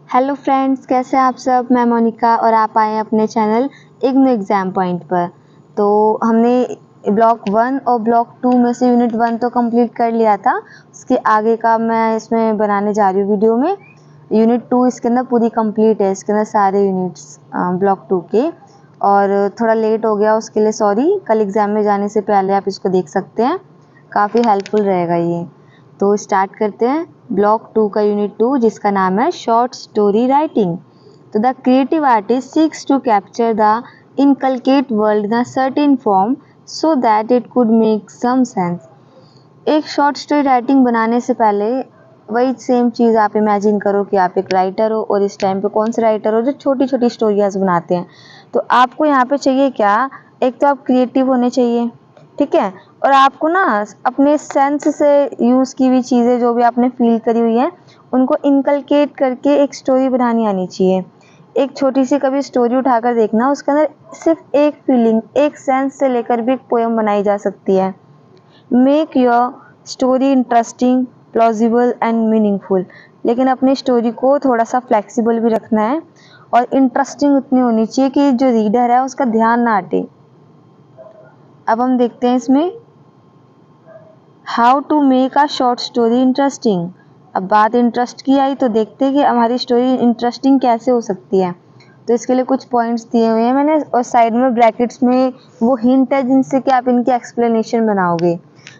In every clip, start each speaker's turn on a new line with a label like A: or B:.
A: Hello friends, कैसे हैं आप सब। मैं मोनिका और आप आए हैं अपने चैनल इग्नू एग्ज़ाम पॉइंट पर। तो हमने ब्लॉक 1 और ब्लॉक 2 में से यूनिट 1 तो कंप्लीट कर लिया था। उसके आगे का मैं इसमें बनाने जा रही हूँ वीडियो में। यूनिट 2 इसके अंदर पूरी कंप्लीट है, इसके अंदर सारे यूनिट्स ब्लॉक 2 के। और थोड़ा लेट हो गया उसके लिए सॉरी। कल एग्ज़ाम में जाने से पहले आप इसको देख सकते हैं, काफ़ी हेल्पफुल रहेगा ये। तो स्टार्ट करते हैं ब्लॉक 2 का यूनिट 2, जिसका नाम है शॉर्ट स्टोरी राइटिंग। तो the creative artist seeks to capture the inculcate world in a certain form so that it could make some sense. एक शॉर्ट स्टोरी राइटिंग बनाने से पहले वही सेम चीज़ आप इमेजिन करो कि आप एक राइटर हो, और इस टाइम पे कौन से राइटर हो जो छोटी छोटी स्टोरीज बनाते हैं। तो आपको यहाँ पे चाहिए क्या, एक तो आप क्रिएटिव होने चाहिए, ठीक है। और आपको ना अपने सेंस से यूज़ की हुई चीज़ें जो भी आपने फील करी हुई है उनको इनकलकेट करके एक स्टोरी बनानी आनी चाहिए। एक छोटी सी कभी स्टोरी उठाकर देखना, उसके अंदर सिर्फ एक फीलिंग, एक सेंस से लेकर भी एक पोएम बनाई जा सकती है। Make your story interesting, plausible and meaningful. लेकिन अपनी स्टोरी को थोड़ा सा फ्लेक्सिबल भी रखना है, और इंटरेस्टिंग उतनी होनी चाहिए कि जो रीडर है उसका ध्यान ना हटे। अब हम देखते हैं इसमें how to make a short story interesting. अब बात इंटरेस्ट की आई तो देखते हैं कि हमारी स्टोरी इंटरेस्टिंग कैसे हो सकती है। तो इसके लिए कुछ पॉइंट्स दिए हुए हैं मैंने, और साइड में ब्रैकेट्स में वो हिंट है जिनसे कि आप इनकी एक्सप्लेनेशन बनाओगे।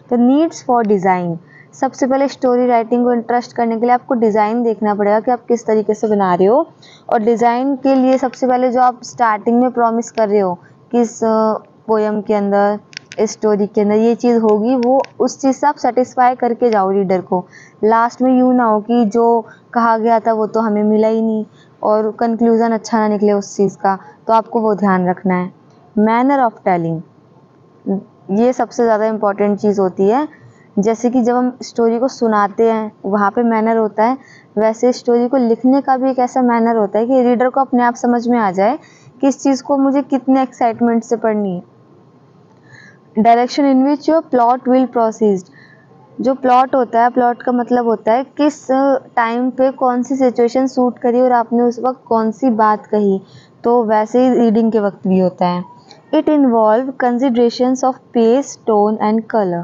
A: तो नीड्स फॉर डिज़ाइन। सबसे पहले स्टोरी राइटिंग को इंटरेस्ट करने के लिए आपको डिज़ाइन देखना पड़ेगा कि आप किस तरीके से बना रहे हो। और डिज़ाइन के लिए सबसे पहले जो आप स्टार्टिंग में प्रॉमिस कर रहे हो कि इस पोएम के अंदर, इस स्टोरी के अंदर ये चीज़ होगी, वो उस चीज़ से आप सेटिस्फाई करके जाओ रीडर को। लास्ट में यूँ ना हो कि जो कहा गया था वो तो हमें मिला ही नहीं, और कंक्लूज़न अच्छा ना निकले उस चीज़ का। तो आपको वो ध्यान रखना है। मैनर ऑफ टेलिंग, ये सबसे ज़्यादा इम्पॉर्टेंट चीज़ होती है। जैसे कि जब हम स्टोरी को सुनाते हैं वहाँ पे मैनर होता है, वैसे स्टोरी को लिखने का भी एक ऐसा मैनर होता है कि रीडर को अपने आप समझ में आ जाए कि इस चीज़ को मुझे कितने एक्साइटमेंट से पढ़नी है। Direction in which your plot will proceed. जो प्लॉट होता है, प्लॉट का मतलब होता है किस टाइम पे कौन सी सिचुएशन सूट करी और आपने उस वक्त कौन सी बात कही। तो वैसे ही रीडिंग के वक्त भी होता है। It involve considerations of pace, tone and colour.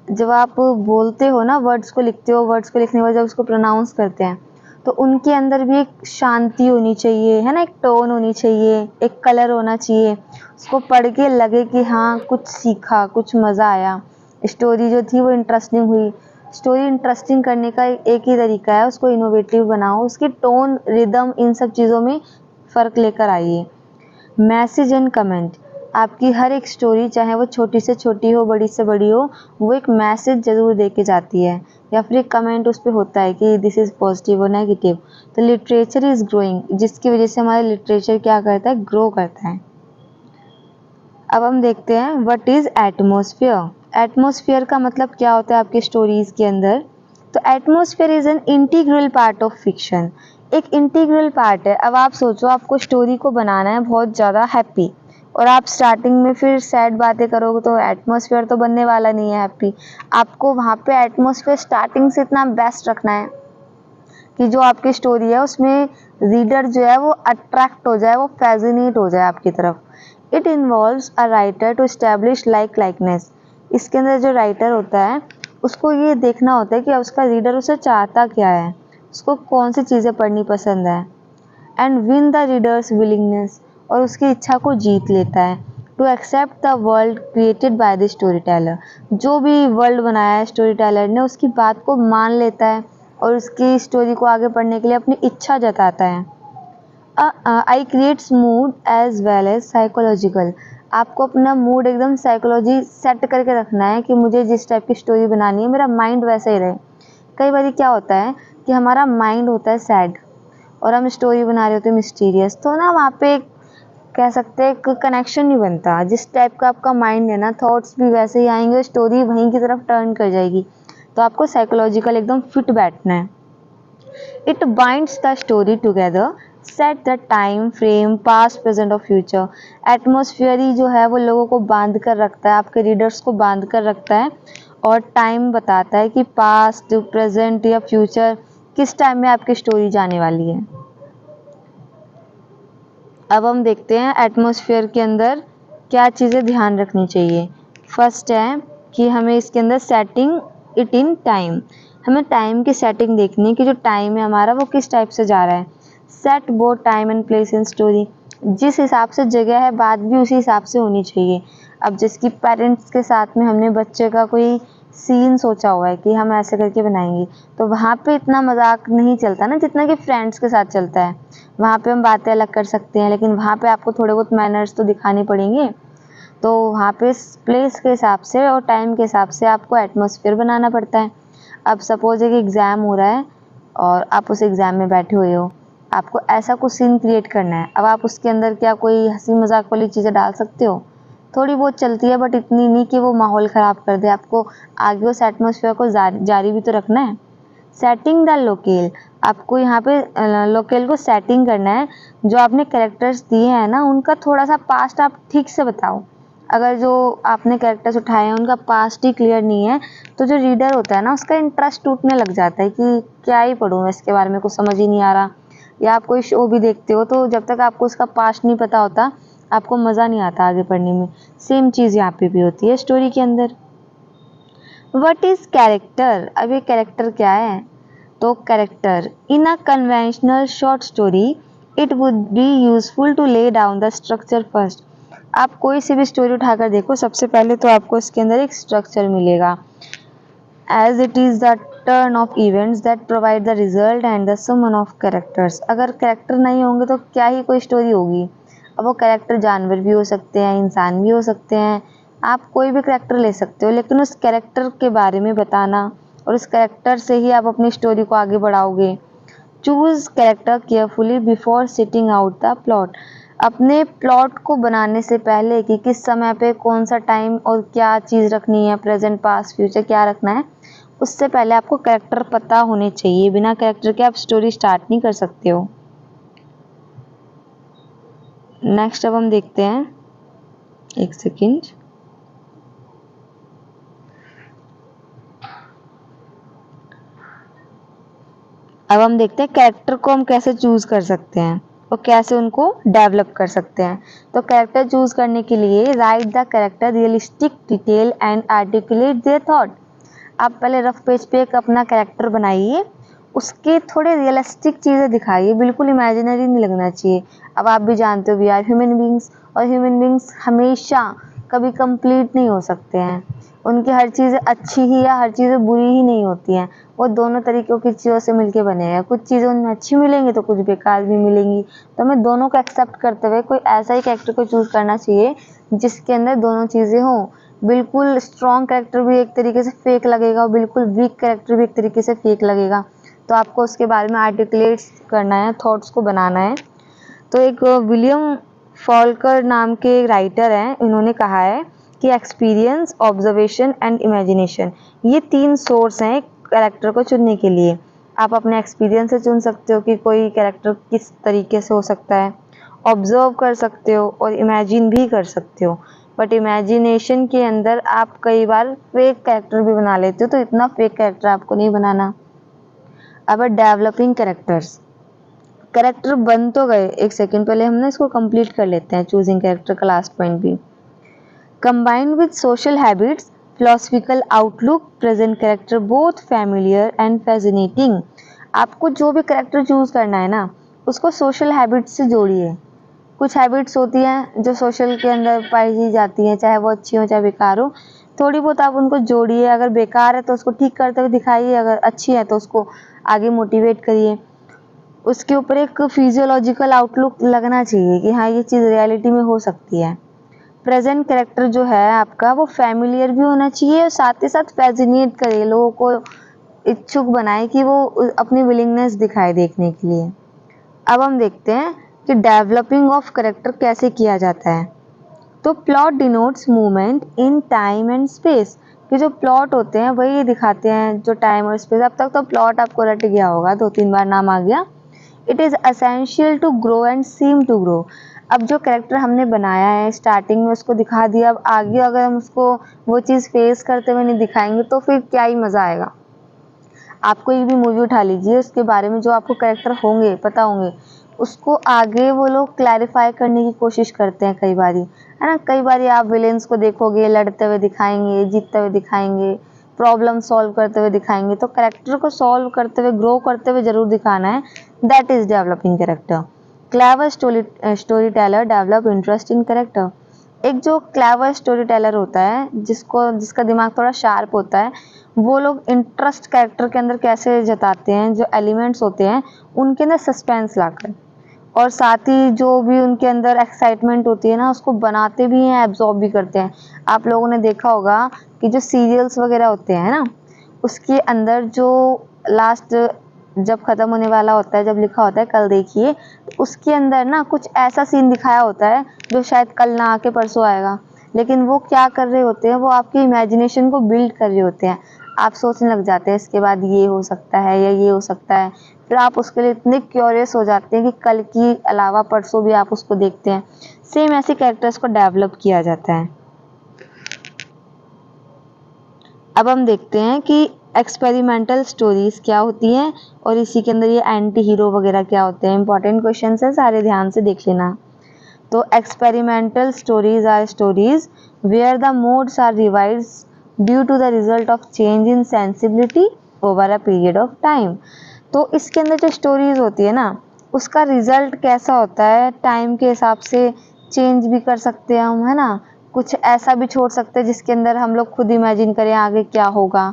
A: जब आप बोलते हो ना, वर्ड्स को लिखते हो, वर्ड्स को लिखने के बाद जब उसको प्रोनाउंस करते हैं तो उनके अंदर भी एक शांति होनी चाहिए, है ना, एक टोन होनी चाहिए, एक कलर होना चाहिए। उसको पढ़ के लगे कि हाँ कुछ सीखा, कुछ मज़ा आया, स्टोरी जो थी वो इंटरेस्टिंग हुई। स्टोरी इंटरेस्टिंग करने का एक ही तरीका है, उसको इनोवेटिव बनाओ, उसकी टोन, रिदम, इन सब चीज़ों में फ़र्क लेकर आइए। Message and comment. आपकी हर एक स्टोरी, चाहे वो छोटी से छोटी हो, बड़ी से बड़ी हो, वो एक मैसेज ज़रूर दे के जाती है, या फिर एक कमेंट उस पर होता है कि दिस इज़ पॉजिटिव और नेगेटिव। तो लिटरेचर इज़ ग्रोइंग, जिसकी वजह से हमारा लिटरेचर क्या करता है, ग्रो करता है। अब हम देखते हैं व्हाट इज़ एटमॉस्फेयर। एटमॉस्फेयर का मतलब क्या होता है आपकी स्टोरीज़ के अंदर। तो atmosphere is an integral part of fiction. एक इंटीग्रल पार्ट है। अब आप सोचो, आपको स्टोरी को बनाना है बहुत ज़्यादा हैप्पी, और आप स्टार्टिंग में फिर सैड बातें करोगे तो एटमॉस्फेयर तो बनने वाला नहीं है हैप्पी। आपको वहाँ पे एटमॉस्फेयर स्टार्टिंग से इतना बेस्ट रखना है कि जो आपकी स्टोरी है उसमें रीडर जो है वो अट्रैक्ट हो जाए, वो फैसिनेट हो जाए आपकी तरफ। It involves a writer to establish likeness. इसके अंदर जो राइटर होता है उसको ये देखना होता है कि उसका रीडर उसे चाहता क्या है, उसको कौन सी चीज़ें पढ़नी पसंद है। And win the reader's willingness, और उसकी इच्छा को जीत लेता है। To accept the world created by the storyteller. जो भी वर्ल्ड बनाया है स्टोरी टेलर ने, उसकी बात को मान लेता है और उसकी स्टोरी को आगे पढ़ने के लिए अपनी इच्छा जताता है। I creates mood as well as psychological. आपको अपना मूड एकदम साइकोलॉजी सेट करके रखना है कि मुझे जिस टाइप की स्टोरी बनानी है मेरा माइंड वैसा ही रहे। कई बार क्या होता है कि हमारा माइंड होता है सैड और हम स्टोरी बना रहे होते हैं मिस्टीरियस, तो ना वहाँ पे कह सकते हैं एक कनेक्शन नहीं बनता। जिस टाइप का आपका माइंड है ना, थॉट्स भी वैसे ही आएंगे, स्टोरी वहीं की तरफ टर्न कर जाएगी। तो आपको साइकोलॉजिकल एकदम फिट बैठना है। It binds the story together, set the time frame, past, present और फ्यूचर। एटमोसफियर ही जो है वो लोगों को बांध कर रखता है, आपके रीडर्स को बांध कर रखता है, और टाइम बताता है कि पास्ट, प्रेजेंट या फ्यूचर किस टाइम में आपकी स्टोरी जाने वाली है। अब हम देखते हैं एटमॉस्फेयर के अंदर क्या चीज़ें ध्यान रखनी चाहिए। फर्स्ट है कि हमें इसके अंदर सेटिंग इट इन टाइम, हमें टाइम की सेटिंग देखनी है कि जो टाइम है हमारा वो किस टाइप से जा रहा है। Set both time and place in story, जिस हिसाब से जगह है बात भी उसी हिसाब से होनी चाहिए। अब जिसकी पेरेंट्स के साथ में हमने बच्चे का कोई सीन सोचा हुआ है कि हम ऐसे करके बनाएंगे, तो वहाँ पे इतना मजाक नहीं चलता ना जितना कि फ्रेंड्स के साथ चलता है। वहाँ पे हम बातें अलग कर सकते हैं, लेकिन वहाँ पे आपको थोड़े बहुत मैनर्स तो दिखाने पड़ेंगे। तो वहाँ पे प्लेस के हिसाब से और टाइम के हिसाब से आपको एटमॉस्फेयर बनाना पड़ता है। अब सपोज एक एग्ज़ाम हो रहा है और आप उस एग्ज़ाम में बैठे हुए हो, आपको ऐसा कुछ सीन क्रिएट करना है। अब आप उसके अंदर क्या कोई हंसी मजाक वाली चीज़ें डाल सकते हो, थोड़ी बहुत चलती है, बट इतनी नहीं कि वो माहौल ख़राब कर दे। आपको आगे उस एटमॉस्फेयर को जारी भी तो रखना है। सेटिंग द लोकेल, आपको यहाँ पे लोकेल को सेटिंग करना है। जो आपने कैरेक्टर्स दिए हैं ना, उनका थोड़ा सा पास्ट आप ठीक से बताओ। अगर जो आपने कैरेक्टर्स उठाए हैं उनका पास्ट ही क्लियर नहीं है, तो जो रीडर होता है ना उसका इंटरेस्ट टूटने लग जाता है कि क्या ही पढूं मैं इसके बारे में, कुछ समझ ही नहीं आ रहा। या आप कोई शो भी देखते हो तो जब तक आपको उसका पास्ट नहीं पता होता, आपको मज़ा नहीं आता आगे पढ़ने में। सेम चीज़ यहाँ पे भी होती है स्टोरी के अंदर। वट इज़ कैरेक्टर, अब ये कैरेक्टर क्या है? तो character in a conventional short story it would be useful to lay down the structure first. आप कोई सी भी स्टोरी उठाकर देखो, सबसे पहले तो आपको इसके अंदर एक स्ट्रक्चर मिलेगा। As it is the turn of events that provide the result and the summon of characters. अगर कैरेक्टर नहीं होंगे तो क्या ही कोई स्टोरी होगी। अब वो कैरेक्टर जानवर भी हो सकते हैं, इंसान भी हो सकते हैं, आप कोई भी कैरेक्टर ले सकते हो, लेकिन उस कैरेक्टर के बारे में बताना और उस कैरेक्टर से ही आप अपनी स्टोरी को आगे बढ़ाओगे। Choose character carefully before sitting out the plot. अपने प्लॉट को बनाने से पहले कि किस समय पे कौन सा टाइम और क्या चीज़ रखनी है, प्रेजेंट पास्ट फ्यूचर क्या रखना है, उससे पहले आपको कैरेक्टर पता होने चाहिए। बिना कैरेक्टर के आप स्टोरी स्टार्ट नहीं कर सकते हो। नेक्स्ट अब हम देखते हैं, एक सेकेंड। अब हम देखते हैं कैरेक्टर को हम कैसे चूज कर सकते हैं और कैसे उनको डेवलप कर सकते हैं। तो कैरेक्टर चूज करने के लिए right the character realistic detail and articulate there thought. आप पहले रफ पेज पे एक अपना कैरेक्टर बनाइए, उसके थोड़े रियलिस्टिक चीज़ें दिखाइए, बिल्कुल इमेजिनरी नहीं लगना चाहिए। अब आप भी जानते हो वी आर ह्यूमन बींग्स, और ह्यूमन बींग्स हमेशा कभी कंप्लीट नहीं हो सकते हैं। उनकी हर चीज़ें अच्छी ही या हर चीज़ें बुरी ही नहीं होती हैं, वो दोनों तरीक़ों की चीज़ों से मिलके बने हैं। कुछ चीज़ें उनमें अच्छी मिलेंगी तो कुछ बेकार भी मिलेंगी, तो हमें दोनों को एक्सेप्ट करते हुए कोई ऐसा ही कैरेक्टर को चूज़ करना चाहिए जिसके अंदर दोनों चीज़ें हों। बिल्कुल स्ट्रॉन्ग कैरेक्टर भी एक तरीके से फेक लगेगा और बिल्कुल वीक कैरेक्टर भी एक तरीके से फेक लगेगा, तो आपको उसके बारे में आर्टिकुलेट करना है, थॉट्स को बनाना है। तो एक विलियम फॉल्कर नाम के राइटर हैं, इन्होंने कहा है कि एक्सपीरियंस, ऑब्जर्वेशन एंड इमेजिनेशन, ये 3 सोर्स हैं कैरेक्टर को चुनने के लिए। आप अपने एक्सपीरियंस से चुन सकते हो कि कोई कैरेक्टर किस तरीके से हो सकता है, ऑब्जर्व कर सकते हो और इमेजिन भी कर सकते हो। बट इमेजिनेशन के अंदर आप कई बार फेक कैरेक्टर भी बना लेते हो, तो इतना फेक कैरेक्टर आपको नहीं बनाना। अब डेवलपिंग कैरेक्टर्स, कैरेक्टर बन तो गए, एक सेकंड पहले हम ना इसको कंप्लीट कर लेते हैं, चूजिंग कैरेक्टर का लास्ट पॉइंट भी। Combined with social habits, philosophical outlook, present character both familiar and fascinating. आपको जो भी कैरेक्टर चूज करना है ना, उसको सोशल हैबिट्स से जोड़िए। कुछ हैबिट्स होती हैं जो सोशल के अंदर पाई जाती हैं, चाहे वो अच्छी हो चाहे बेकार हो, थोड़ी बहुत आप उनको जोड़िए। अगर बेकार है तो उसको ठीक करते हुए दिखाइए, अगर अच्छी है तो उसको आगे मोटिवेट करिए। उसके ऊपर एक फिजियोलॉजिकल आउटलुक लगना चाहिए कि हाँ ये चीज़ रियलिटी में हो सकती है। प्रेजेंट कैरेक्टर जो है आपका वो फैमिलियर भी होना चाहिए और साथ ही साथ फैसिनेट करे, लोगों को इच्छुक बनाए कि वो अपनी विलिंगनेस दिखाए देखने के लिए। अब हम देखते हैं कि डेवलपिंग ऑफ कैरेक्टर कैसे किया जाता है। तो plot denotes movement in time and space, कि जो प्लॉट होते हैं वही दिखाते हैं जो टाइम और स्पेस। अब तक तो प्लॉट आपको रट गया होगा, 2-3 बार नाम आ गया। It is essential to grow and seem to grow. अब जो कैरेक्टर हमने बनाया है स्टार्टिंग में उसको दिखा दिया, अब आगे अगर हम उसको वो चीज़ फेस करते हुए नहीं दिखाएंगे तो फिर क्या ही मज़ा आएगा। आप कोई भी मूवी उठा लीजिए, उसके बारे में जो आपको कैरेक्टर होंगे पता होंगे, उसको आगे वो लोग क्लैरिफाई करने की कोशिश करते हैं कई बारी, है ना। कई बारी आप विलेंस को देखोगे लड़ते हुए दिखाएंगे, जीतते हुए दिखाएंगे, प्रॉब्लम सॉल्व करते हुए दिखाएंगे, तो कैरेक्टर को सॉल्व करते हुए, ग्रो करते हुए जरूर दिखाना है। That is developing character. Clever story teller develop interest in character. एक जो क्लेवर स्टोरी टेलर होता है, जिसका दिमाग थोड़ा शार्प होता है, वो लोग इंटरेस्ट कैरेक्टर के अंदर कैसे जताते हैं, जो एलिमेंट्स होते हैं उनके अंदर सस्पेंस लाकर, और साथ ही जो भी उनके अंदर एक्साइटमेंट होती है ना, उसको बनाते भी हैं, एब्जॉर्ब भी करते हैं। आप लोगों ने देखा होगा कि जो सीरियल्स वगैरह होते हैं ना, उसके अंदर जो लास्ट जब खत्म होने वाला होता है, जब लिखा होता है कल देखिए, तो उसके अंदर ना कुछ ऐसा सीन दिखाया होता है जो शायद कल ना आके परसों आएगा, लेकिन वो क्या कर रहे होते हैं, वो आपकी इमेजिनेशन को बिल्ड कर रहे होते हैं। आप सोचने लग जाते हैं इसके बाद ये हो सकता है या ये हो सकता है, फिर आप उसके लिए इतने क्यूरियस हो जाते हैं कि कल की अलावा परसों भी आप उसको देखते हैं। सेम ऐसे कैरेक्टर्स को डेवलप किया जाता है। अब हम देखते हैं कि एक्सपेरिमेंटल स्टोरीज क्या होती हैं और इसी के अंदर ये एंटी हीरो वगैरह क्या होते हैं। इंपॉर्टेंट क्वेश्चन है, सारे ध्यान से देख लेना। तो experimental stories are stories where the modes are revised due to the result of change in sensibility over a period of time. तो इसके अंदर जो स्टोरीज होती है ना, उसका रिजल्ट कैसा होता है, टाइम के हिसाब से चेंज भी कर सकते हैं हम, है ना। कुछ ऐसा भी छोड़ सकते हैं जिसके अंदर हम लोग खुद इमेजिन करें आगे क्या होगा।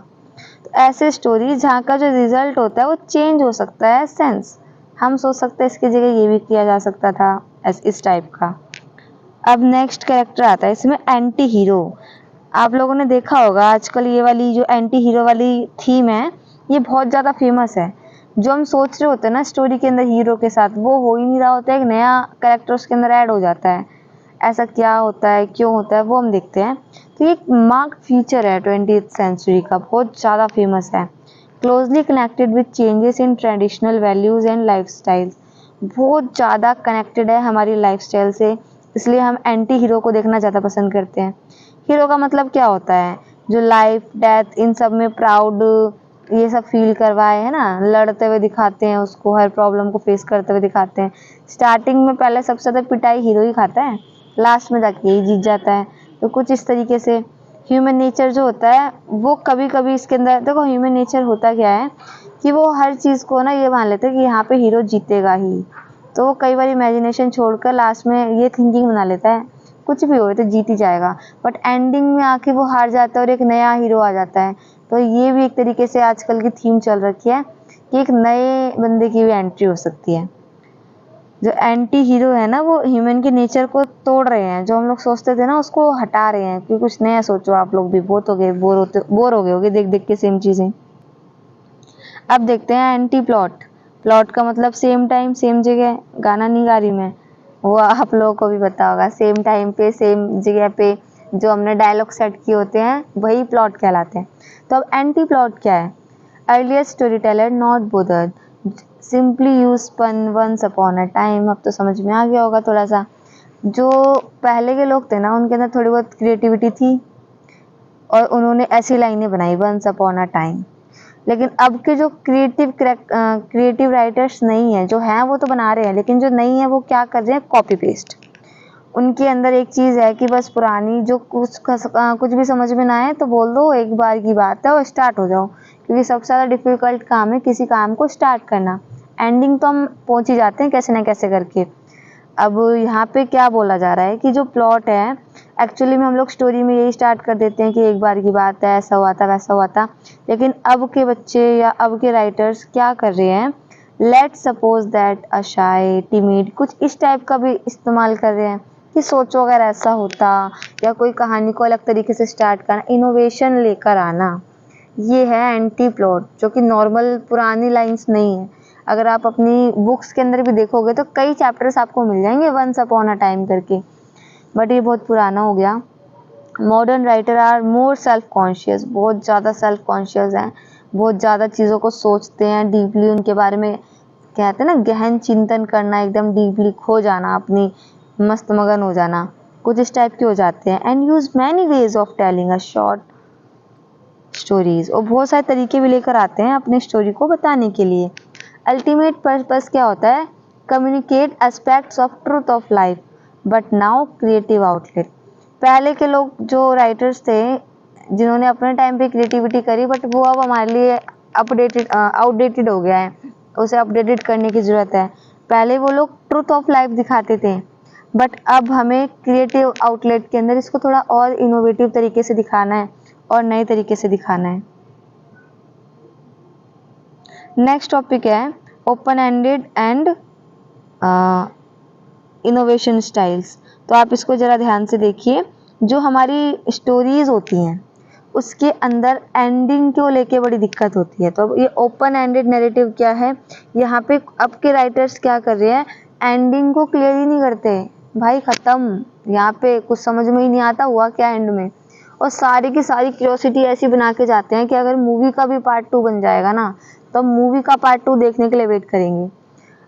A: तो ऐसे स्टोरी जहाँ का जो रिजल्ट होता है वो चेंज हो सकता है, सेंस हम सोच सकते हैं इसकी जगह ये भी किया जा सकता था, इस टाइप का। अब नेक्स्ट कैरेक्टर आता है इसमें, एंटी हीरो। आप लोगों ने देखा होगा आजकल ये वाली जो एंटी हीरो वाली थीम है, ये बहुत ज़्यादा फेमस है। जो हम सोच रहे होते हैं ना स्टोरी के अंदर हीरो के साथ, वो हो ही नहीं रहा होता है, एक नया कैरेक्टर उसके अंदर ऐड हो जाता है। ऐसा क्या होता है, क्यों होता है, वो हम देखते हैं। तो ये एक मार्क फीचर है 20th सेंचुरी का, बहुत ज़्यादा फेमस है। Closely connected with changes in traditional values and lifestyle. बहुत ज़्यादा कनेक्टेड है हमारी लाइफस्टाइल से, इसलिए हम एंटी हीरो को देखना ज़्यादा पसंद करते हैं। हीरो का मतलब क्या होता है, जो लाइफ डेथ इन सब में प्राउड ये सब फील करवाए, है ना, लड़ते हुए दिखाते हैं उसको, हर प्रॉब्लम को फेस करते हुए दिखाते हैं। स्टार्टिंग में पहले सबसे ज़्यादा पिटाई हीरो ही खाता है, लास्ट में जाके यही जीत जाता है। तो कुछ इस तरीके से ह्यूमन नेचर जो होता है वो कभी कभी इसके अंदर, देखो ह्यूमन नेचर होता क्या है कि वो हर चीज़ को ना ये मान लेते हैं कि यहाँ पे हीरो जीतेगा ही, तो वो कई बार इमेजिनेशन छोड़कर लास्ट में ये थिंकिंग बना लेता है कुछ भी हो तो जीत ही जाएगा, बट एंडिंग में आके वो हार जाता है और एक नया हीरो आ जाता है। तो ये भी एक तरीके से आजकल की थीम चल रखी है कि एक नए बंदे की भी एंट्री हो सकती है। जो एंटी हीरो है ना, वो ह्यूमन के नेचर को तोड़ रहे हैं, जो हम लोग सोचते थे ना उसको हटा रहे हैं कि कुछ नया सोचो। आप लोग भी बहुत हो गए, बोर हो गए होगे देख देख के सेम चीज़ें। अब देखते हैं एंटी प्लॉट। प्लॉट का मतलब सेम टाइम सेम जगह, गाना नहीं गा रही मैं, वो आप लोगों को भी पता होगा। सेम टाइम पे सेम जगह पे जो हमने डायलॉग सेट किए होते हैं वही प्लॉट कहलाते हैं। तो अब एंटी प्लॉट क्या है, earlier storyteller not bothered simply use pun once upon a time. अब तो समझ में आ गया होगा थोड़ा सा। जो पहले के लोग थे ना, उनके अंदर थोड़ी बहुत क्रिएटिविटी थी और उन्होंने ऐसी लाइनें बनाई, वंस अपॉन अ टाइम। लेकिन अब के जो क्रिएटिव राइटर्स नहीं है, जो हैं वो तो बना रहे हैं, लेकिन जो नहीं है वो क्या कर रहे हैं, कॉपी पेस्ट। उनके अंदर एक चीज़ है कि बस पुरानी जो कुछ भी समझ में ना आए तो बोल दो एक बार की बात है और स्टार्ट हो जाओ, क्योंकि सबसे ज़्यादा डिफिकल्ट काम है किसी काम को स्टार्ट करना। एंडिंग तो हम पहुंच ही जाते हैं कैसे ना कैसे करके। अब यहाँ पे क्या बोला जा रहा है कि जो प्लॉट है, एक्चुअली में हम लोग स्टोरी में यही स्टार्ट कर देते हैं कि एक बार की बात है, ऐसा हुआ था वैसा हुआ था। लेकिन अब के बच्चे या अब के राइटर्स क्या कर रहे हैं, let suppose that a shy timid, कुछ इस टाइप का भी इस्तेमाल कर रहे हैं कि सोचो अगर ऐसा होता, या कोई कहानी को अलग तरीके से स्टार्ट करना, इनोवेशन लेकर आना। ये है एंटी प्लॉट, जो कि नॉर्मल पुरानी लाइंस नहीं है। अगर आप अपनी बुक्स के अंदर भी देखोगे तो कई चैप्टर्स आपको मिल जाएंगे वंस अपॉन अ टाइम करके, बट ये बहुत पुराना हो गया। Modern writer are more self conscious, बहुत ज़्यादा सेल्फ कॉन्शियस हैं, बहुत ज़्यादा चीज़ों को सोचते हैं डीपली, उनके बारे में कहते हैं ना गहन चिंतन करना, एकदम डीपली खो जाना, अपनी मस्त मगन हो जाना, कुछ इस टाइप के हो जाते हैं। And use many ways of telling a short stories, और बहुत सारे तरीके भी लेकर आते हैं अपने स्टोरी को बताने के लिए। अल्टीमेट पर्पस क्या होता है communicate aspects of truth of life but now creative outlet. पहले के लोग जो राइटर्स थे जिन्होंने अपने टाइम पे क्रिएटिविटी करी, बट वो अब हमारे लिए आउटडेटेड हो गया है, उसे अपडेटेड करने की ज़रूरत है। पहले वो लोग ट्रूथ ऑफ लाइफ दिखाते थे, बट अब हमें क्रिएटिव आउटलेट के अंदर इसको थोड़ा और इनोवेटिव तरीके से दिखाना है और नए तरीके से दिखाना है। नेक्स्ट टॉपिक है open ended and innovation styles. तो आप इसको ज़रा ध्यान से देखिए। जो हमारी स्टोरीज होती हैं उसके अंदर एंडिंग को लेके बड़ी दिक्कत होती है। तो अब ये ओपन एंडेड नैरेटिव क्या है, यहाँ पे अब के राइटर्स क्या कर रहे हैं, एंडिंग को क्लियर ही नहीं करते भाई, ख़त्म। यहाँ पे कुछ समझ में ही नहीं आता हुआ क्या एंड में, और सारी की सारी क्यूरियोसिटी ऐसी बना के जाते हैं कि अगर मूवी का भी पार्ट 2 बन जाएगा ना, तो मूवी का पार्ट 2 देखने के लिए वेट करेंगे।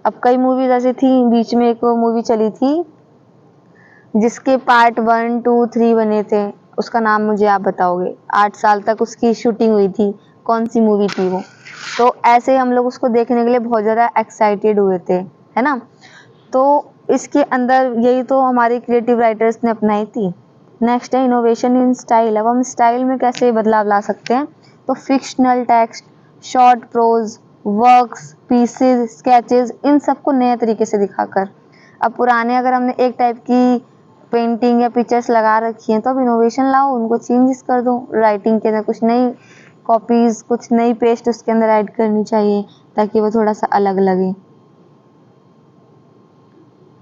A: अब कई मूवीज ऐसी थी, बीच में एक मूवी चली थी जिसके पार्ट 1, 2, 3 बने थे, उसका नाम मुझे आप बताओगे। 8 साल तक उसकी शूटिंग हुई थी, कौन सी मूवी थी वो। तो ऐसे हम लोग उसको देखने के लिए बहुत ज़्यादा एक्साइटेड हुए थे, है ना। तो इसके अंदर यही तो हमारे क्रिएटिव राइटर्स ने अपनाई थी। नेक्स्ट है इनोवेशन इन स्टाइल। अब हम स्टाइल में कैसे बदलाव ला सकते हैं, तो fictional text, short prose, works, pieces, sketches, इन सबको नए तरीके से दिखाकर। अब पुराने अगर हमने एक टाइप की पेंटिंग या पिक्चर्स लगा रखी हैं, तो अब इनोवेशन लाओ, उनको चेंजेस कर दो। राइटिंग के अंदर कुछ नई कॉपीज, कुछ नई पेस्ट उसके अंदर ऐड करनी चाहिए ताकि वो थोड़ा सा अलग लगे।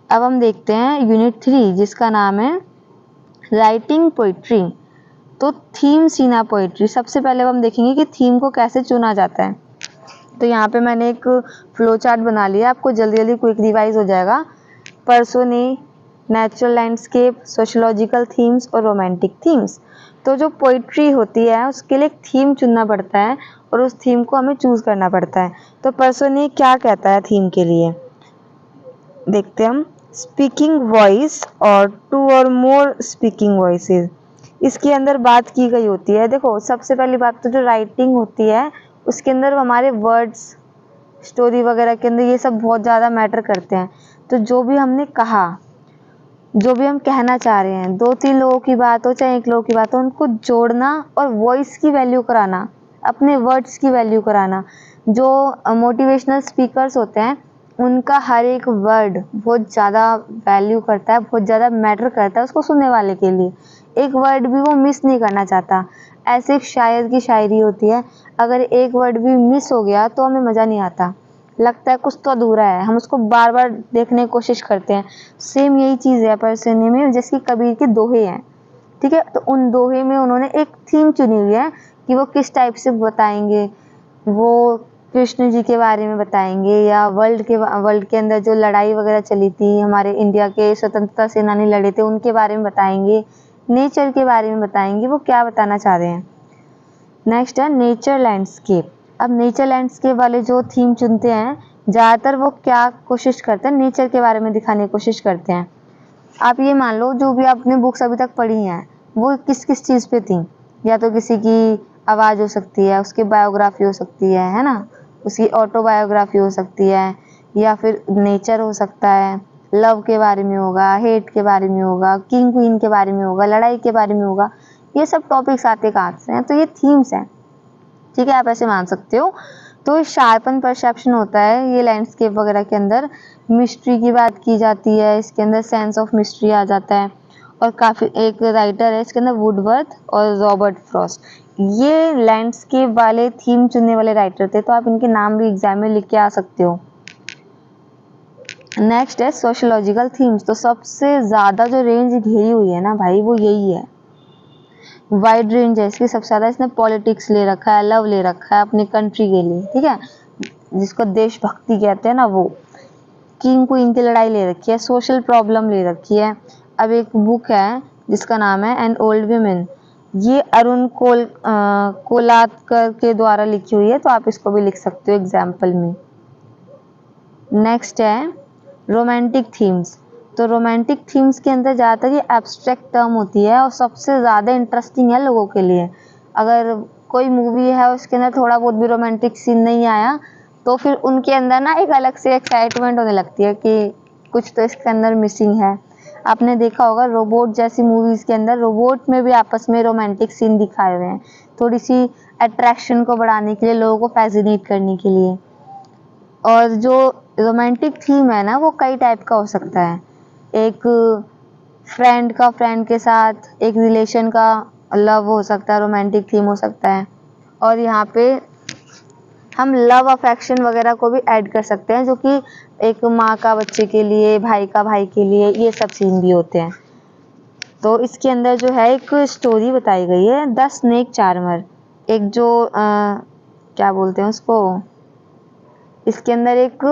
A: अब हम देखते हैं यूनिट 3 जिसका नाम है राइटिंग पोइट्री। तो थीम सीना पोइट्री। सबसे पहले हम देखेंगे कि थीम को कैसे चुना जाता है। तो यहाँ पे मैंने एक फ्लो चार्ट बना लिया, आपको जल्दी जल्दी क्विक रिवाइज हो जाएगा। पर्सोनी, नेचुरल लैंडस्केप, सोशोलॉजिकल थीम्स और रोमांटिक थीम्स। तो जो पोइट्री होती है उसके लिए एक थीम चुनना पड़ता है और उस थीम को हमें चूज करना पड़ता है। तो पर्सोनी क्या कहता है थीम के लिए, देखते हैं हम। स्पीकिंग वॉइस और 2 और मोर स्पीकिंग वॉइसेस, इसके अंदर बात की गई होती है। देखो सबसे पहली बात तो जो राइटिंग होती है उसके अंदर हमारे वर्ड्स, स्टोरी वगैरह के अंदर ये सब बहुत ज़्यादा मैटर करते हैं। तो जो भी हमने कहा, जो भी हम कहना चाह रहे हैं, 2-3 लोगों की बात हो चाहे 1 लोगों की बात हो, उनको जोड़ना और वॉइस की वैल्यू कराना, अपने वर्ड्स की वैल्यू कराना। जो मोटिवेशनल स्पीकर्स होते हैं उनका हर एक वर्ड बहुत ज़्यादा वैल्यू करता है, बहुत ज़्यादा मैटर करता है उसको सुनने वाले के लिए। एक वर्ड भी वो मिस नहीं करना चाहता। ऐसे एक शायर की शायरी होती है, अगर एक वर्ड भी मिस हो गया तो हमें मज़ा नहीं आता, लगता है कुछ तो अधूरा है, हम उसको बार बार देखने की कोशिश करते हैं। सेम यही चीज़ है पर्सोनी में, जैसे कबीर के दोहे हैं, ठीक है। तो उन दोहे में उन्होंने एक थीम चुनी हुई है कि वो किस टाइप से बताएंगे। वो कृष्ण जी के बारे में बताएंगे या वर्ल्ड के अंदर जो लड़ाई वगैरह चली थी, हमारे इंडिया के स्वतंत्रता सेनानी लड़े थे उनके बारे में बताएंगे, नेचर के बारे में बताएंगे, वो क्या बताना चाह रहे हैं। नेक्स्ट है नेचर लैंडस्केप। अब नेचर लैंडस्केप वाले जो थीम चुनते हैं ज़्यादातर वो क्या कोशिश करते हैं, नेचर के बारे में दिखाने की कोशिश करते हैं। आप ये मान लो जो भी आपने बुक्स अभी तक पढ़ी हैं वो किस किस चीज़ पे थी, या तो किसी की आवाज़ हो सकती है, उसकी बायोग्राफी हो सकती है ना, उसकी ऑटोबायोग्राफी हो सकती है, या फिर नेचर हो सकता है, लव के बारे में होगा, हेट के बारे में होगा, किंग क्वीन के बारे में होगा, लड़ाई के बारे में होगा। ये सब टॉपिक्स आते कहाँ से हैं, तो ये थीम्स हैं, ठीक है, आप ऐसे मान सकते हो। तो शार्पन परसेप्शन होता है ये लैंडस्केप वगैरह के अंदर। मिस्ट्री की बात की जाती है, इसके अंदर सेंस ऑफ मिस्ट्री आ जाता है। और काफ़ी एक राइटर है इसके अंदर वुडवर्थ और रॉबर्ट फ्रॉस्ट, ये लैंडस्केप वाले थीम चुनने वाले राइटर थे। तो आप इनके नाम भी एग्जाम में लिख के आ सकते हो। नेक्स्ट है सोशोलॉजिकल थीम्स। तो सबसे ज़्यादा जो रेंज घेरी हुई है ना भाई वो यही है, वाइड रेंज है इसकी सबसे ज़्यादा। इसने पॉलिटिक्स ले रखा है, लव ले रखा है अपनी कंट्री के लिए, ठीक है, जिसको देशभक्ति कहते हैं ना वो। किंग क्वीन की लड़ाई ले रखी है, सोशल प्रॉब्लम ले रखी है। अब एक बुक है जिसका नाम है एन ओल्ड वुमेन, ये अरुण कोलातकर के द्वारा लिखी हुई है, तो आप इसको भी लिख सकते हो एग्जाम्पल में। नेक्स्ट है रोमांटिक थीम्स। तो रोमांटिक थीम्स के अंदर ज़्यादातर ये एब्स्ट्रैक्ट टर्म होती है और सबसे ज़्यादा इंटरेस्टिंग है लोगों के लिए। अगर कोई मूवी है उसके अंदर थोड़ा बहुत भी रोमांटिक सीन नहीं आया तो फिर उनके अंदर ना एक अलग से एक्साइटमेंट होने लगती है कि कुछ तो इसके अंदर मिसिंग है। आपने देखा होगा रोबोट जैसी मूवीज के अंदर रोबोट में भी आपस में रोमांटिक सीन दिखाए हुए हैं, थोड़ी सी अट्रैक्शन को बढ़ाने के लिए, लोगों को फैसिनेट करने के लिए। और जो रोमांटिक थीम है ना वो कई टाइप का हो सकता है। एक फ्रेंड के साथ, एक रिलेशन का लव हो सकता है, रोमांटिक थीम हो सकता है। और यहाँ पे हम लव अफेक्शन वगैरह को भी ऐड कर सकते हैं, जो कि एक माँ का बच्चे के लिए, भाई का भाई के लिए, ये सब सीन भी होते हैं। तो इसके अंदर जो है एक स्टोरी बताई गई है, द स्नेक चार्मर। एक जो क्या बोलते हैं उसको, इसके अंदर एक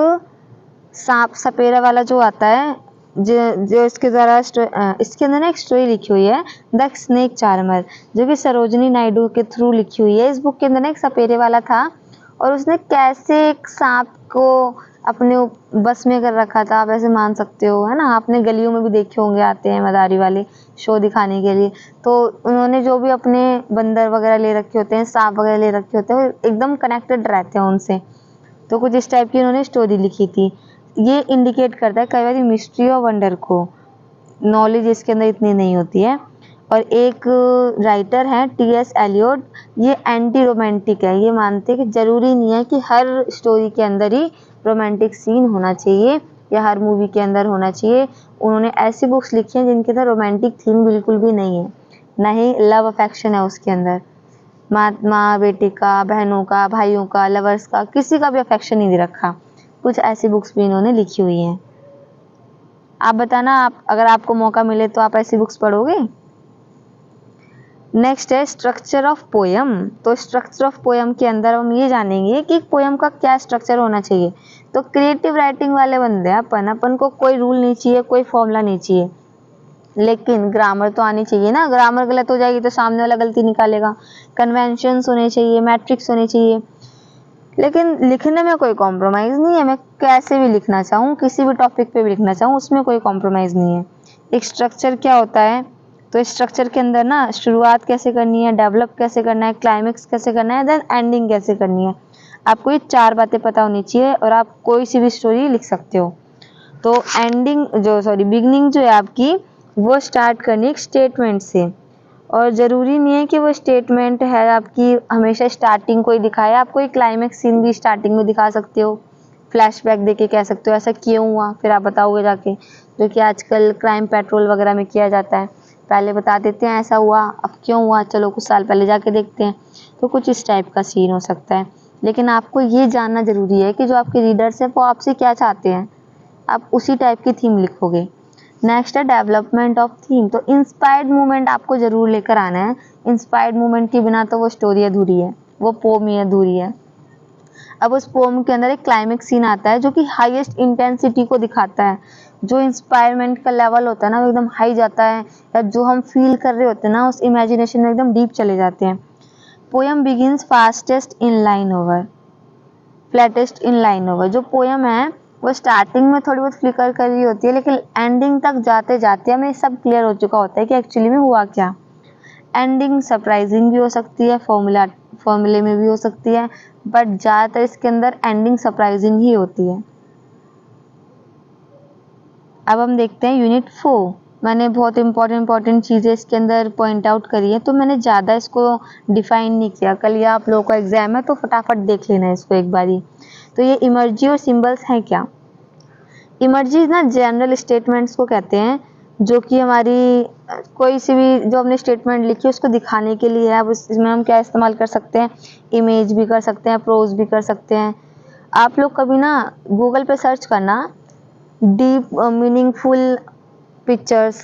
A: सांप सपेरा वाला जो आता है, जो इसके द्वारा इसके अंदर ना एक स्टोरी लिखी हुई है, द स्नेक चार्मर, जो कि सरोजनी नायडू के थ्रू लिखी हुई है। इस बुक के अंदर ना एक सपेरे वाला था और उसने कैसे एक सांप को अपने बस में कर रखा था, आप ऐसे मान सकते हो, है ना। आपने गलियों में भी देखे होंगे, आते हैं मदारी वाले शो दिखाने के लिए। तो उन्होंने जो भी अपने बंदर वगैरह ले रखे होते हैं, सांप वगैरह ले रखे होते हैं, वो एकदम कनेक्टेड रहते हैं उनसे। तो कुछ इस टाइप की उन्होंने स्टोरी लिखी थी। ये इंडिकेट करता है कई बार मिस्ट्री और वंडर को, नॉलेज इसके अंदर इतनी नहीं होती है। और एक राइटर है टी.एस. एलियट, ये एंटी रोमांटिक है। ये मानते हैं कि जरूरी नहीं है कि हर स्टोरी के अंदर ही रोमांटिक सीन होना चाहिए या हर मूवी के अंदर होना चाहिए। उन्होंने ऐसी बुक्स लिखी हैं जिनके अंदर रोमांटिक थीम बिल्कुल भी नहीं है, ना ही लव अफेक्शन है उसके अंदर। माँ बेटे का, बहनों का, भाइयों का, लवर्स का, किसी का भी अफेक्शन नहीं दे रखा। कुछ ऐसी बुक्स भी इन्होंने लिखी हुई हैं। आप बताना, आप अगर आपको मौका मिले तो आप ऐसी बुक्स पढ़ोगे? नेक्स्ट है स्ट्रक्चर ऑफ पोयम। तो स्ट्रक्चर ऑफ पोयम के अंदर हम ये जानेंगे कि पोयम का क्या स्ट्रक्चर होना चाहिए। तो क्रिएटिव राइटिंग वाले बंदे हैं अपन को कोई रूल नहीं चाहिए, कोई फॉर्मूला नहीं चाहिए, लेकिन ग्रामर तो आनी चाहिए ना। ग्रामर गलत हो जाएगी तो सामने वाला गलती निकालेगा। कन्वेंशंस होने चाहिए, मैट्रिक्स होने चाहिए, लेकिन लिखने में कोई कॉम्प्रोमाइज़ नहीं है। मैं कैसे भी लिखना चाहूँ, किसी भी टॉपिक पे भी लिखना चाहूँ, उसमें कोई कॉम्प्रोमाइज़ नहीं है। एक स्ट्रक्चर क्या होता है, तो स्ट्रक्चर के अंदर ना शुरुआत कैसे करनी है, डेवलप कैसे करना है, क्लाइमेक्स कैसे करना है, देन एंडिंग कैसे करनी है। आपको ये 4 बातें पता होनी चाहिए और आप कोई सी भी स्टोरी लिख सकते हो। तो बिगिनिंग जो है आपकी, वो स्टार्ट करनी एक स्टेटमेंट से। और ज़रूरी नहीं है कि वो स्टेटमेंट है आपकी हमेशा स्टार्टिंग को ही दिखाए, आप कोई क्लाइमेक्स सीन भी स्टार्टिंग में दिखा सकते हो, फ्लैशबैक देके कह सकते हो ऐसा क्यों हुआ, फिर आप बताओगे जाके, जो कि आजकल क्राइम पेट्रोल वगैरह में किया जाता है। पहले बता देते हैं ऐसा हुआ, अब क्यों हुआ, चलो कुछ साल पहले जाके देखते हैं। तो कुछ इस टाइप का सीन हो सकता है। लेकिन आपको ये जानना ज़रूरी है कि जो आपके रीडर्स हैं वो आपसे क्या चाहते हैं, आप उसी टाइप की थीम लिखोगे। नेक्स्ट है डेवलपमेंट ऑफ थीम। तो इंस्पायर्ड मूवमेंट आपको जरूर लेकर आना है। इंस्पायर्ड मूवमेंट के बिना तो वो स्टोरी अधूरी है, वो पोम ही अधूरी है। अब उस पोम के अंदर एक क्लाइमेक्स सीन आता है जो कि हाईएस्ट इंटेंसिटी को दिखाता है। जो इंस्पायरमेंट का लेवल होता है ना वो एकदम हाई जाता है, या जो हम फील कर रहे होते हैं ना उस इमेजिनेशन में एकदम डीप चले जाते हैं। Poem begins fastest in line over, flattest in line over. जो पोयम है वो स्टार्टिंग में थोड़ी बहुत फ्लिकर कर रही होती है, लेकिन एंडिंग तक जाते जाते हमें सब क्लियर हो चुका होता है कि एक्चुअली में हुआ क्या। एंडिंग सरप्राइजिंग भी हो सकती है, फॉर्मूले में भी हो सकती है, बट ज़्यादातर इसके अंदर एंडिंग सरप्राइजिंग ही होती है। अब हम देखते हैं यूनिट 4। मैंने बहुत इंपॉर्टेंट चीज़ें इसके अंदर पॉइंट आउट करी है, तो मैंने ज़्यादा इसको डिफाइन नहीं किया। कल या आप लोगों का एग्जाम है तो फटाफट देख लेना इसको एक बारी। तो ये इमर्जी और सिंबल्स हैं क्या? इमर्जी ना जनरल स्टेटमेंट्स को कहते हैं, जो कि हमारी कोई सी भी जो हमने स्टेटमेंट लिखी है उसको दिखाने के लिए है। अब इसमें हम क्या इस्तेमाल कर सकते हैं, इमेज भी कर सकते हैं, प्रोज भी कर सकते हैं। आप लोग कभी ना गूगल पे सर्च करना डीप मीनिंगफुल पिक्चर्स,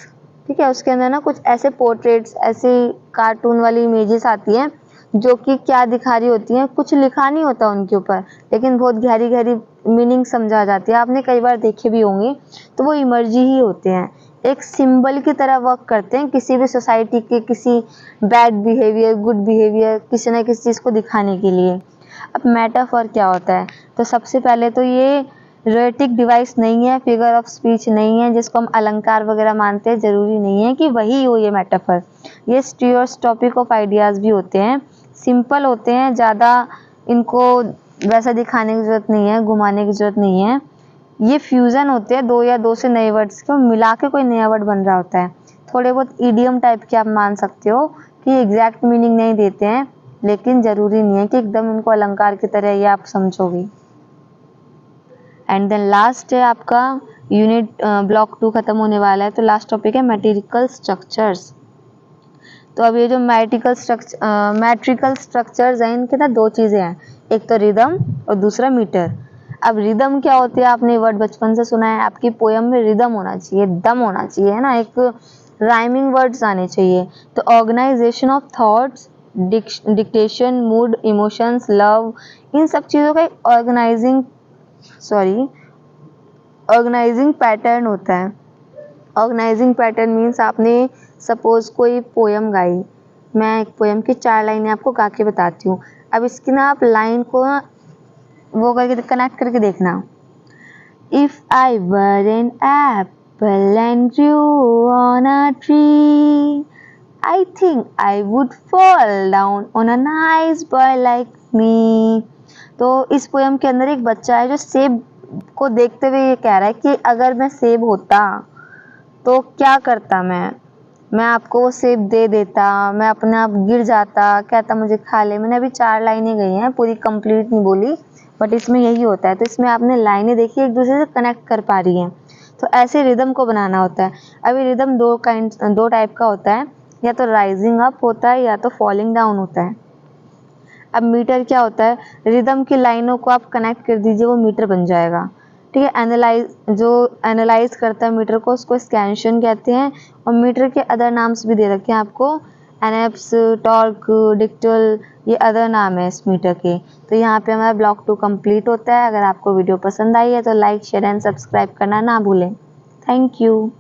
A: ठीक है। उसके अंदर ना कुछ ऐसे पोर्ट्रेट्स, ऐसे कार्टून वाली इमेजेस आती हैं जो कि क्या दिखा रही होती हैं, कुछ लिखा नहीं होता उनके ऊपर, लेकिन बहुत गहरी गहरी मीनिंग समझा जाती है। आपने कई बार देखे भी होंगे। तो वो इमर्जी ही होते हैं, एक सिंबल की तरह वर्क करते हैं किसी भी सोसाइटी के किसी बैड बिहेवियर, गुड बिहेवियर, किसी ना किसी चीज़ को दिखाने के लिए। अब मेटाफर क्या होता है? तो सबसे पहले तो ये रेटिक डिवाइस नहीं है, फिगर ऑफ स्पीच नहीं है जिसको हम अलंकार वगैरह मानते हैं। ज़रूरी नहीं है कि वही हो ये मेटाफर। ये स्टीरियोटाइपिक ऑफ आइडियाज़ भी होते हैं, सिंपल होते हैं, ज़्यादा इनको वैसा दिखाने की ज़रूरत नहीं है, घुमाने की ज़रूरत नहीं है। ये फ्यूज़न होते हैं 2 या 2 से नए वर्ड्स को मिला के कोई नया वर्ड बन रहा होता है। थोड़े बहुत इडियम टाइप के आप मान सकते हो कि एग्जैक्ट मीनिंग नहीं देते हैं, लेकिन ज़रूरी नहीं है कि एकदम इनको अलंकार की तरह ये आप समझोगे। एंड देन लास्ट है आपका यूनिट ब्लॉक 2 खत्म होने वाला है, तो लास्ट टॉपिक है मैट्रिकल स्ट्रक्चर्स। तो अब ये जो मैट्रिकल स्ट्रक्चर्स हैं, इनके ना 2 चीज़ें हैं, एक तो रिदम और दूसरा मीटर। अब रिदम क्या होती है, आपने वर्ड बचपन से सुना है, आपकी पोयम में रिदम होना चाहिए, दम होना चाहिए, है ना, एक राइमिंग वर्ड्स आने चाहिए। तो organisation of thoughts, dictation, mood, emotions, love, इन सब चीज़ों का एक ऑर्गेनाइजिंग पैटर्न होता है। ऑर्गेनाइजिंग पैटर्न मीन्स आपने सपोज कोई पोयम गाई, मैं एक पोयम की 4 लाइनें आपको गा के बताती हूँ। अब इसकी ना आप लाइन को वो करके कनेक्ट करके देखना। If I were an apple and grew on a tree, I think I would fall down on a nice boy like me। तो इस पोयम के अंदर एक बच्चा है जो सेब को देखते हुए ये कह रहा है कि अगर मैं सेब होता तो क्या करता, मैं आपको वो सेब दे देता, मैं अपने आप गिर जाता, कहता मुझे खा ले। मैंने अभी 4 लाइनें गई हैं, पूरी कंप्लीट नहीं बोली, बट इसमें यही होता है। तो इसमें आपने लाइनें देखी, एक दूसरे से कनेक्ट कर पा रही हैं। तो ऐसे रिदम को बनाना होता है। अभी रिदम 2 टाइप का होता है, या तो राइजिंग अप होता है या तो फॉलिंग डाउन होता है। अब मीटर क्या होता है, रिदम की लाइनों को आप कनेक्ट कर दीजिए, वो मीटर बन जाएगा। ठीक है, जो एनालाइज करता है मीटर को, उसको स्कैंशन कहते हैं। और मीटर के अदर नाम्स भी दे रखे हैं आपको, एनएप्स, टॉर्क, डिक्टल, ये अदर नाम है इस मीटर के। तो यहाँ पे हमारा ब्लॉक 2 कंप्लीट होता है। अगर आपको वीडियो पसंद आई है तो लाइक, शेयर एंड सब्सक्राइब करना ना भूलें। Thank you.